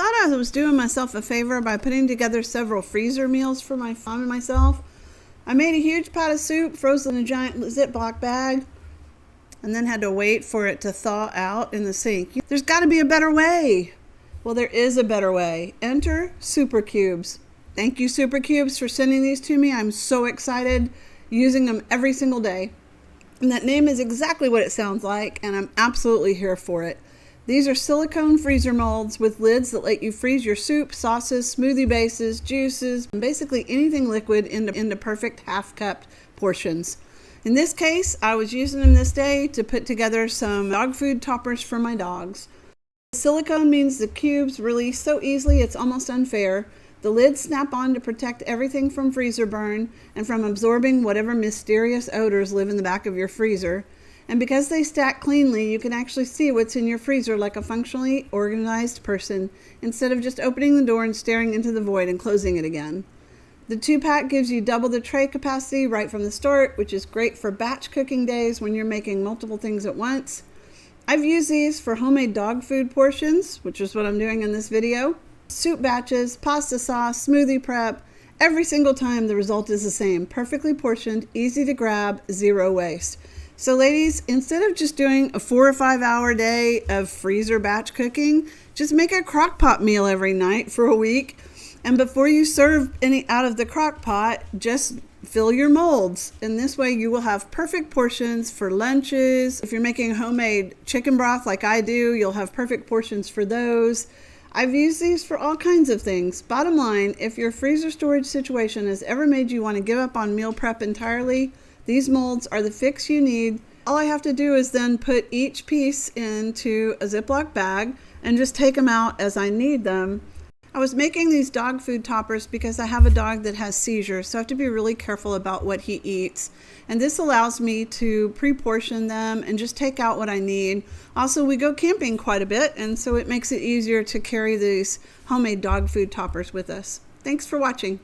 thought I was doing myself a favor by putting together several freezer meals for my mom and myself. I made a huge pot of soup, frozen in a giant Ziploc bag, and then had to wait for it to thaw out in the sink. There's got to be a better way. Well, there is a better way. Enter Super Cubes. Thank you, Super Cubes, for sending these to me. I'm so excited, using them every single day. And that name is exactly what it sounds like, and I'm absolutely here for it. These are silicone freezer molds with lids that let you freeze your soup, sauces, smoothie bases, juices, and basically anything liquid into perfect half-cup portions. In this case, I was using them this day to put together some dog food toppers for my dogs. Silicone means the cubes release so easily it's almost unfair. The lids snap on to protect everything from freezer burn and from absorbing whatever mysterious odors live in the back of your freezer. And because they stack cleanly, you can actually see what's in your freezer like a functionally organized person, instead of just opening the door and staring into the void and closing it again. The 2-pack gives you double the tray capacity right from the start, which is great for batch cooking days when you're making multiple things at once. I've used these for homemade dog food portions, which is what I'm doing in this video, soup batches, pasta sauce, smoothie prep. Every single time the result is the same: perfectly portioned, easy to grab, zero waste. So ladies, instead of just doing a 4 or 5 hour day of freezer batch cooking, just make a crock pot meal every night for a week. And before you serve any out of the crock pot, just fill your molds. And this way you will have perfect portions for lunches. If you're making homemade chicken broth like I do, you'll have perfect portions for those. I've used these for all kinds of things. Bottom line, if your freezer storage situation has ever made you want to give up on meal prep entirely, these molds are the fix you need. All I have to do is then put each piece into a Ziploc bag and just take them out as I need them. I was making these dog food toppers because I have a dog that has seizures, so I have to be really careful about what he eats. And this allows me to pre-portion them and just take out what I need. Also, we go camping quite a bit, and so it makes it easier to carry these homemade dog food toppers with us. Thanks for watching.